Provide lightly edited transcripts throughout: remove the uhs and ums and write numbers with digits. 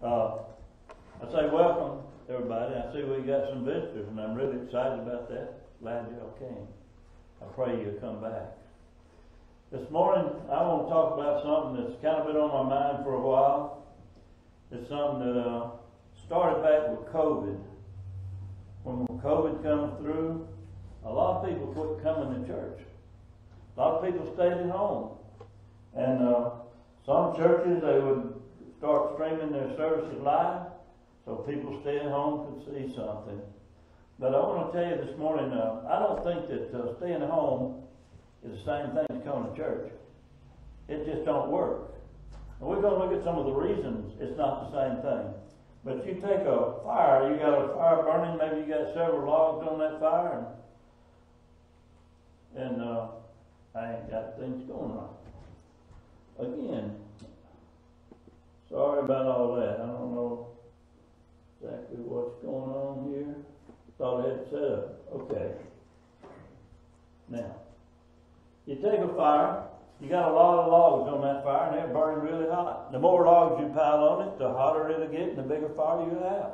I say welcome, everybody. I see we got some visitors, and I'm really excited about that. Glad y'all came. I pray you'll come back. This morning, I want to talk about something that's kind of been on my mind for a while. It's something that started back with COVID. When COVID come through, a lot of people quit coming to church. A lot of people stayed at home. And some churches, they would start streaming their services live, so people stay at home could see something. But I want to tell you this morning, I don't think that staying at home is the same thing as coming to church. It just don't work. And we're going to look at some of the reasons it's not the same thing. But you take a fire, you got a fire burning, maybe you got several logs on that fire, and I ain't got things going right. Again, sorry about all that. I don't know exactly what's going on here. Thought I had it set up. Okay. Now, you take a fire, you got a lot of logs on that fire, and they're burning really hot. The more logs you pile on it, the hotter it'll get, and the bigger fire you have.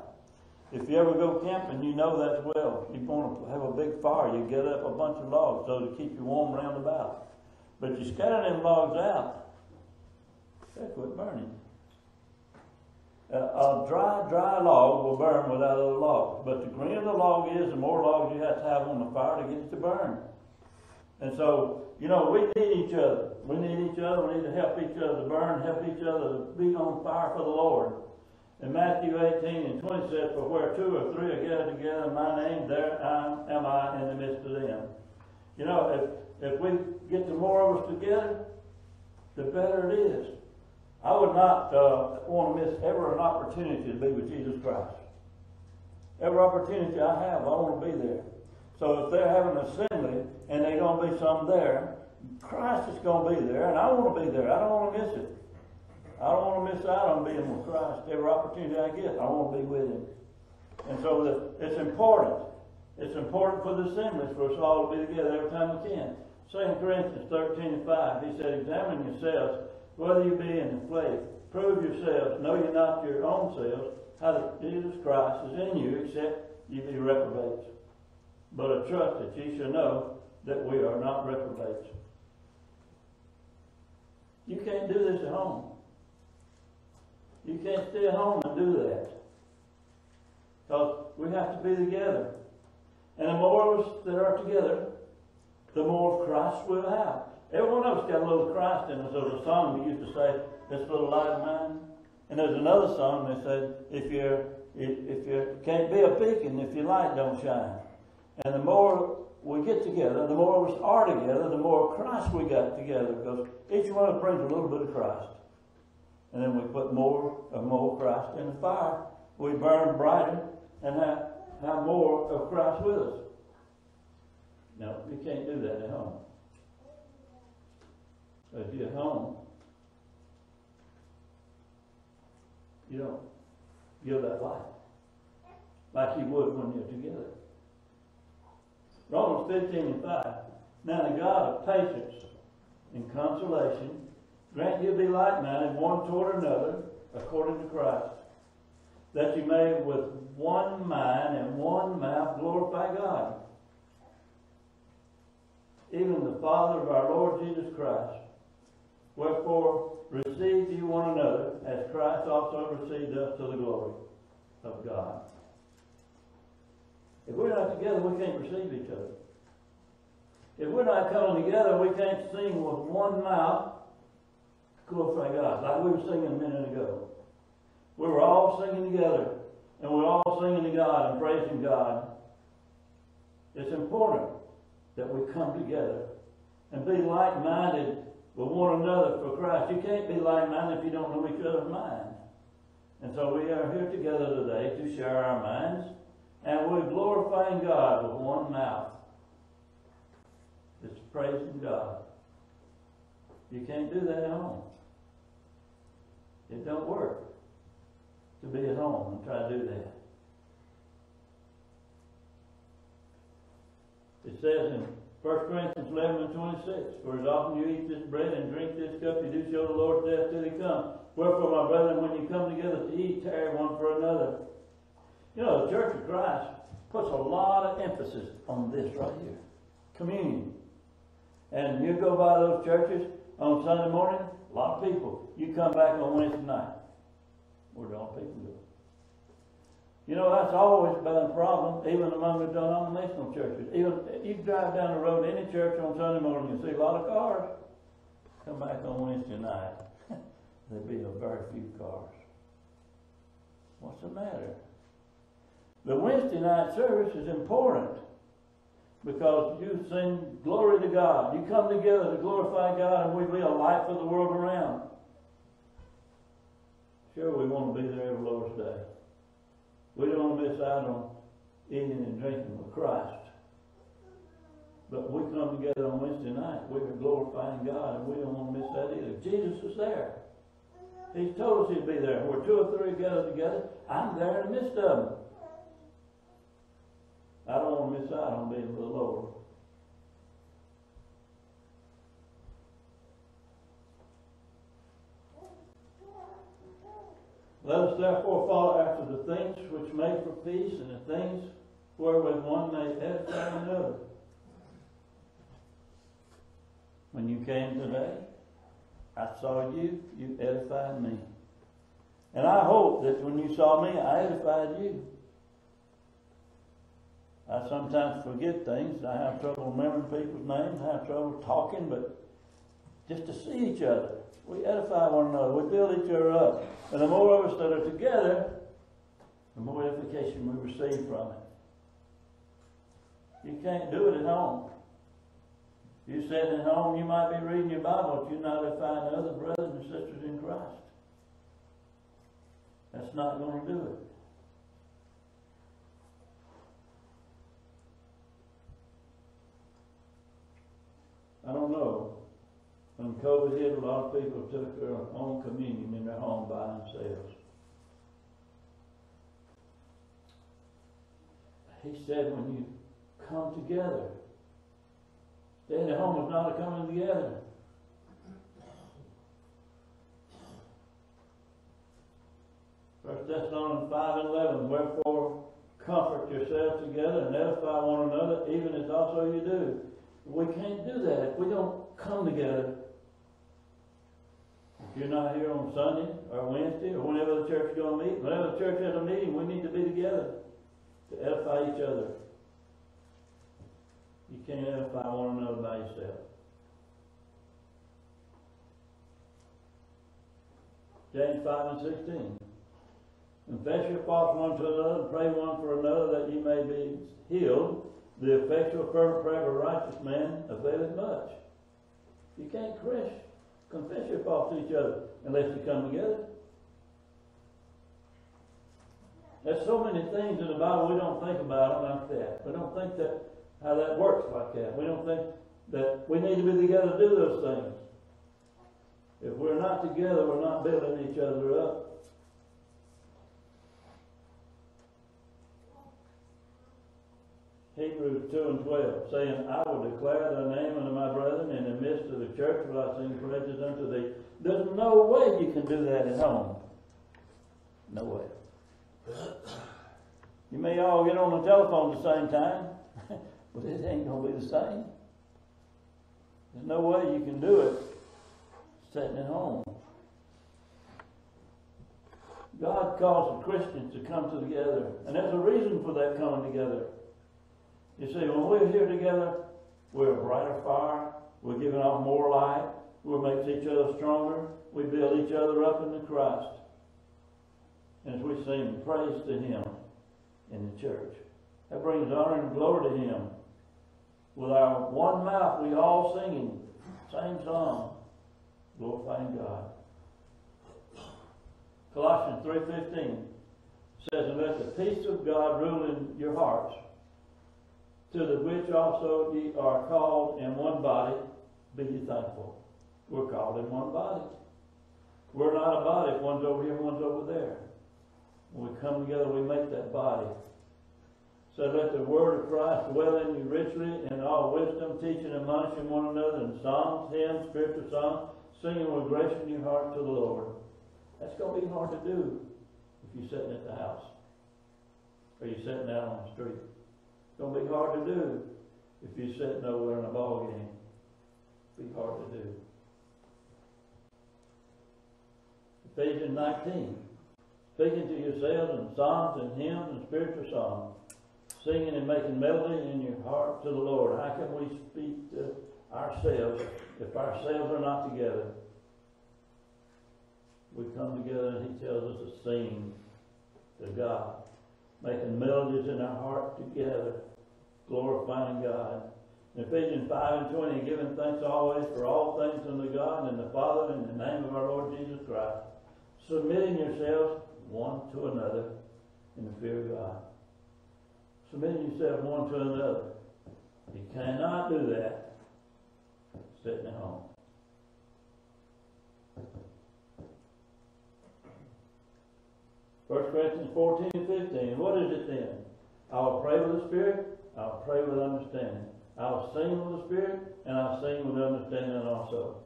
If you ever go camping, you know that well. You want to have a big fire, you get up a bunch of logs so to keep you warm round about. But you scatter them logs out, they quit burning. A dry log will burn without other logs. But the greener the log is, the more logs you have to have on the fire to get it to burn. And so, you know, we need each other. We need each other. We need to help each other to burn, help each other to be on fire for the Lord. In Matthew 18:20 says, "For where two or three are gathered together in my name, there am I in the midst of them." You know, if we get the more of us together, the better it is. I would not want to miss ever an opportunity to be with Jesus Christ. Every opportunity I have, I want to be there. So if they're having an assembly and there's going to be some there, Christ is going to be there, and I want to be there. I don't want to miss it. I don't want to miss out on being with Christ. Every opportunity I get, I want to be with Him. And so it's important. It's important for the assemblies for us all to be together every time we can. 2 Corinthians 13:5, he said, "Examine yourselves, whether you be in the faith. Prove yourselves, know ye not your own selves, how that Jesus Christ is in you, except ye be reprobates. But I trust that ye shall know that we are not reprobates." You can't do this at home. You can't stay at home and do that. Because we have to be together. And the more of us that are together, the more of Christ we'll have. Every one of us got a little Christ in us. There's a song we used to say, "This little light of mine." And there's another song that said, if you can't be a beacon if your light don't shine. And the more we get together, the more of us are together, the more Christ we got together. Because each one of us brings a little bit of Christ. And then we put more and more Christ in the fire. We burn brighter and have more of Christ with us. No, you can't do that at home. If you're at home, you don't give that light like you would when you're together. Romans 15:5. "Now the God of patience and consolation grant you be like-minded one toward another according to Christ, that you may with one mind and one mouth glorify God, even the Father of our Lord Jesus Christ. Wherefore receive you one another, as Christ also received us to the glory of God." If we're not together, we can't receive each other. If we're not coming together, we can't sing with one mouth to glorify God, like we were singing a minute ago. We were all singing together, and we're all singing to God and praising God. It's important that we come together and be like-minded with one another for Christ. You can't be like-minded if you don't know each other's mind. And so we are here together today to share our minds, and we're glorifying God with one mouth. It's praising God. You can't do that at home. It don't work to be at home and try to do that. It says in 1 Corinthians 11 and 26. For as often you eat this bread and drink this cup, you do show the Lord's death till he come. Wherefore, my brethren, when you come together to eat, tarry one for another. You know, the Church of Christ puts a lot of emphasis on this right here. Communion. And you go by those churches on Sunday morning, a lot of people. You come back on Wednesday night. Where do all people go? You know, that's always been a problem, even among the denominational churches. Even you drive down the road to any church on Sunday morning, you see a lot of cars. Come back on Wednesday night, there'll be a very few cars. What's the matter? The Wednesday night service is important because you sing glory to God. You come together to glorify God, and we be a light for the world around. Sure, we want to be there every Lord's Day. We don't want to miss out on eating and drinking with Christ. But we come together on Wednesday night, we're glorifying God, and we don't want to miss that either. Jesus is there. He's told us he'd be there. Where two or three gather together, I'm there in the midst of them. I don't want to miss out on being with the Lord. Let us therefore follow after the things which make for peace, and the things wherewith one may edify another. When you came today, I saw you, you edified me. And I hope that when you saw me, I edified you. I sometimes forget things. I have trouble remembering people's names. I have trouble talking, but just to see each other. We edify one another. We build each other up. And the more of us that are together, the more edification we receive from it. You can't do it at home. You sitting at home, you might be reading your Bible, but you're not edifying other brothers and sisters in Christ. That's not going to do it. I don't know. When COVID hit, a lot of people took their own communion in their home by themselves. He said when you come together, staying at home is not a coming together. First Thessalonians 5:11, wherefore comfort yourselves together and edify one another, even as also you do. We can't do that if we don't come together. If you're not here on Sunday or Wednesday or whenever the church is going to meet, whenever the church has a meeting, we need to be together to edify each other. You can't edify one another by yourself. James 5:16. Confess your faults one to another and pray one for another that ye may be healed. The effectual fervent prayer of a righteous man availeth much. You can't confess your faults to each other unless you come together. There's so many things in the Bible we don't think about them like that. We don't think that how that works like that. We don't think that we need to be together to do those things. If we're not together, we're not building each other up. Hebrews 2:12, saying, I will declare thy name unto my brethren, in the midst of the church will I sing praises unto thee. There's no way you can do that at home. No way. You may all get on the telephone at the same time, but it ain't going to be the same. There's no way you can do it sitting at home. God calls the Christians to come together, and there's a reason for that coming together. You see, when we're here together, we're a brighter fire. We're giving off more light. We make each other stronger. We build each other up in the Christ. And as we sing praise to Him in the church, that brings honor and glory to Him. With our one mouth, we all singing same song, glorifying God. Colossians 3:15 says, and let the peace of God rule in your hearts, to the which also ye are called in one body, be ye thankful. We're called in one body. We're not a body if one's over here, one's over there. When we come together, we make that body. said, let the word of Christ dwell in you richly in all wisdom, teaching and admonishing one another in psalms, hymns, spiritual songs, singing with grace in your heart to the Lord. That's going to be hard to do if you're sitting at the house or you're sitting out on the street. It's going to be hard to do if you're sitting over in a ball game. It'll be hard to do. Ephesians 19. Speaking to yourselves in psalms and hymns and spiritual songs, singing and making melody in your heart to the Lord. How can we speak to ourselves if ourselves are not together? We come together and He tells us to sing to God, making melodies in our heart together, glorifying God. In Ephesians 5 and 20, giving thanks always for all things unto God and the Father in the name of our Lord Jesus Christ, submitting yourselves one to another in the fear of God. Submitting yourself one to another. You cannot do that sitting at home. 1 Corinthians 14 and 15. What is it then? I will pray with the Spirit, I will pray with understanding. I will sing with the Spirit, and I will sing with understanding also.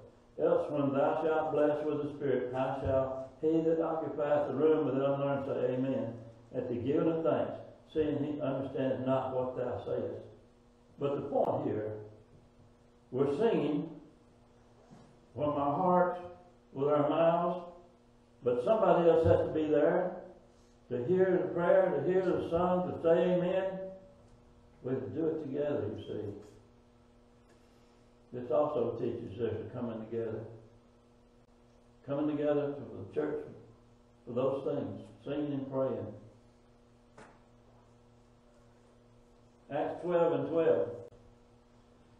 Else when thou shalt bless with the Spirit, how shall he that occupieth the room with the unlearned say Amen, at the giving of thanks, seeing he understandeth not what thou sayest. But the point here, we're singing from our hearts, with our mouths, but somebody else has to be there to hear the prayer, to hear the song, to say Amen. We have to do it together, you see. This also teaches us to coming together. Coming together for the church, for those things, singing and praying. Acts 12 and 12.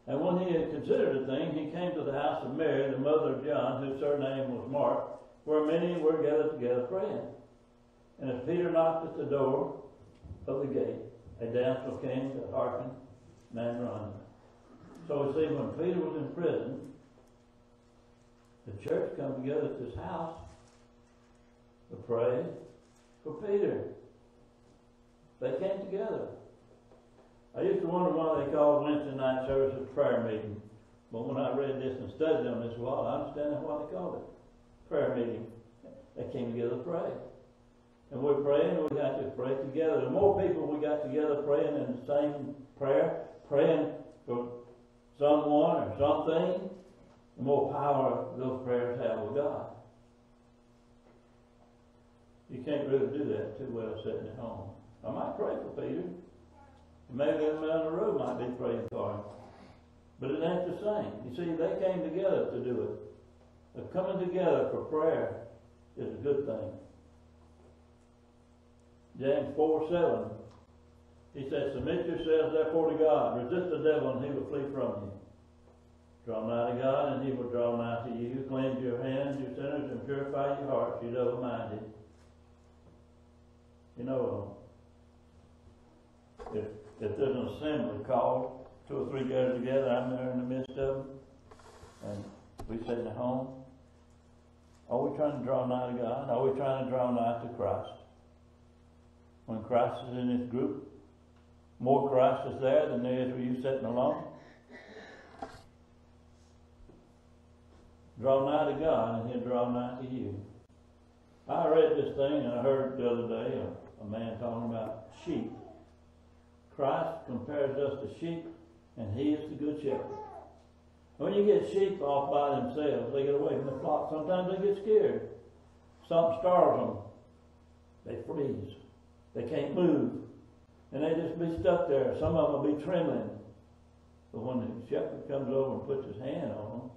And when he had considered the thing, he came to the house of Mary, the mother of John, whose surname was Mark, where many were gathered together praying. And as Peter knocked at the door of the gate, a damsel came to hearken and run. So we see when Peter was in prison, the church come together at this house to pray for Peter. They came together. I used to wonder why they called Wednesday night service a prayer meeting. But when I read this and studied on this a while, I understand why they called it prayer meeting. They came together to pray. And we're praying, we got to pray together. The more people we got together praying in the same prayer, praying for someone or something, the more power those prayers have with God. You can't really do that too well sitting at home. I might pray for Peter. Maybe them down the road might be praying for him. But it ain't the same. You see, they came together to do it. The coming together for prayer is a good thing. James 4:7. He says, submit yourselves therefore to God. Resist the devil and he will flee from you. Draw nigh to God and he will draw nigh to you. Cleanse your hands, you sinners, and purify your hearts, you double-minded. You know, if there's an assembly called, 2 or 3 gathered together, I'm there in the midst of them, and we sitting at home. Are we trying to draw nigh to God? Are we trying to draw nigh to Christ? When Christ is in this group, more Christ is there than there is with you sitting alone. Draw nigh to God and he'll draw nigh to you. I read this thing and I heard the other day a man talking about sheep. Christ compares us to sheep and he is the good shepherd. When you get sheep off by themselves, they get away from the flock. Sometimes they get scared. Something startles them. They freeze. They can't move. And they just be stuck there. Some of them will be trembling. But when the shepherd comes over and puts his hand on them,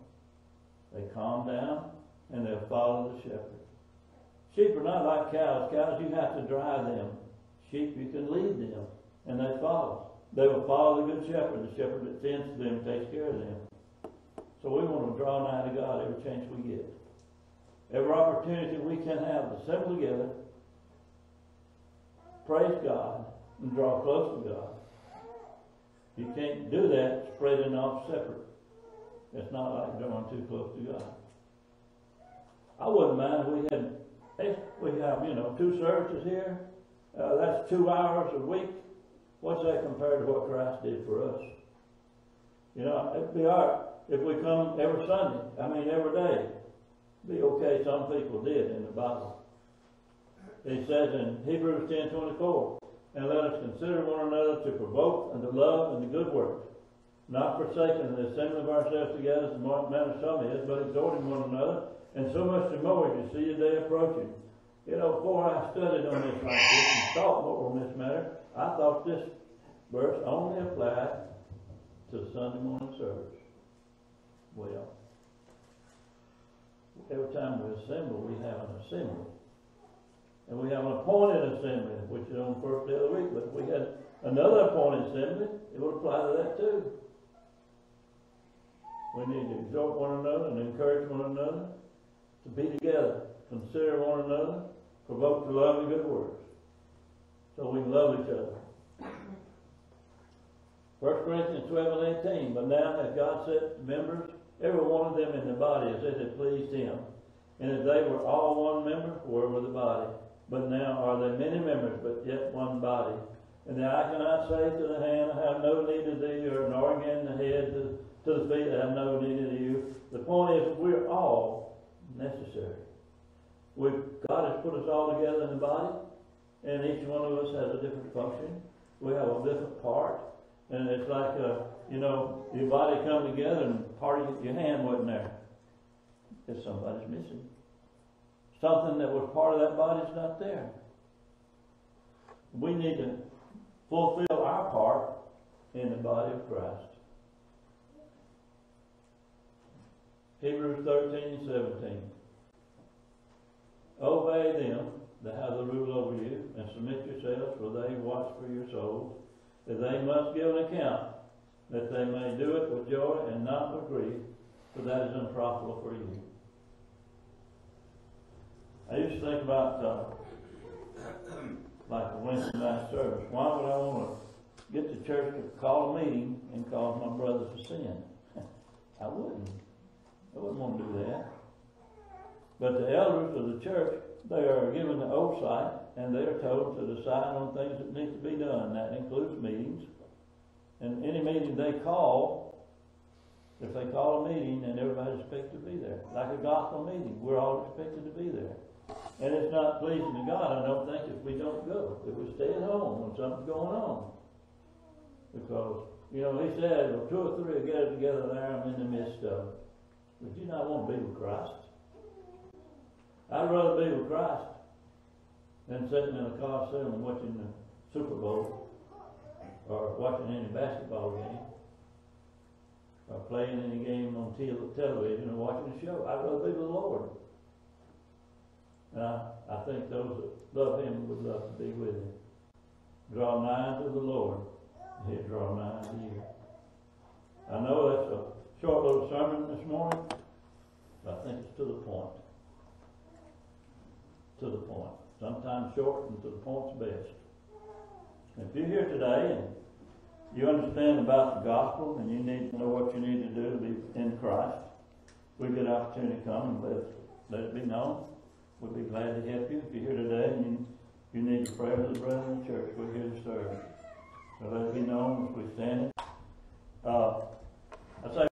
they calm down and they'll follow the shepherd. Sheep are not like cows. Cows, you have to drive them. Sheep, you can lead them and they follow. They will follow the good shepherd, the shepherd that tends to them, takes care of them. So we want to draw nigh to God every chance we get. Every opportunity we can have to assemble together, praise God, and draw close to God. You can't do that spreading off separate. It's not like drawing too close to God. I wouldn't mind if we have 2 services here. That's 2 hours a week. What's that compared to what Christ did for us? You know, it'd be alright if we come every Sunday, every day. It'd be okay, some people did in the Bible. It says in Hebrews 10:24, and let us consider one another to provoke unto love and to good works, not forsaking the assembly of ourselves together as the manner some is, but exhorting one another, and so much the more as you see the day approaching. You know, before I studied on this like this and thought more on this matter, I thought this verse only applied to Sunday morning service. Well, every time we assemble, we have an assembly. And we have an appointed assembly, which is on the first day of the week. But if we had another appointed assembly, it would apply to that too. We need to exhort one another and encourage one another to be together, consider one another, provoke to love and good works, so we can love each other. 1 Corinthians 12:18, but now hath God set members, every one of them in the body, as it pleased him. And as they were all one member, where were the body? But now are there many members, but yet one body. And the eye cannot say to the hand, I have no need of thee, or nor again the head to the feet, I have no need of you. The point is, we're all necessary. God has put us all together in the body, and each one of us has a different function. We have a different part. And it's like, your body come together and part of your hand wasn't there. If somebody's missing. Something that was part of that body's not there. We need to fulfill our part in the body of Christ. Hebrews 13:17. Obey them that have the rule over you, and submit yourselves, for they watch for your souls, that they must give an account, that they may do it with joy and not with grief, for that is unprofitable for you. I used to think about like a Wednesday night service. Why would I want to get the church to call a meeting and cause my brothers to sin? I wouldn't. I wouldn't want to do that. But the elders of the church, they are given the oversight, and they are told to decide on things that need to be done. That includes meetings. And any meeting they call, if they call a meeting, then everybody's expected to be there. Like a gospel meeting, we're all expected to be there. And it's not pleasing to God, I don't think, if we don't go. If we stay at home when something's going on. Because, he said, well, 2 or 3 will get together there, I'm in the midst of. Would you not want to be with Christ? I'd rather be with Christ than sitting in a Coliseum and watching the Super Bowl, or watching any basketball game, or playing any game on television, or watching a show. I'd rather be with the Lord. And I think those that love Him would love to be with Him. Draw nigh to the Lord, and He'll draw nigh to you. I know that's a short little sermon this morning, but I think it's to the point. To the point. Sometimes short and to the point's best. If you're here today and you understand about the gospel and you need to know what you need to do to be in Christ, we get an opportunity to come and let it be known. We'll be glad to help you. If you're here today and you need to pray with the brethren in the church, we're here to serve you. So let it be known as we stand it. I say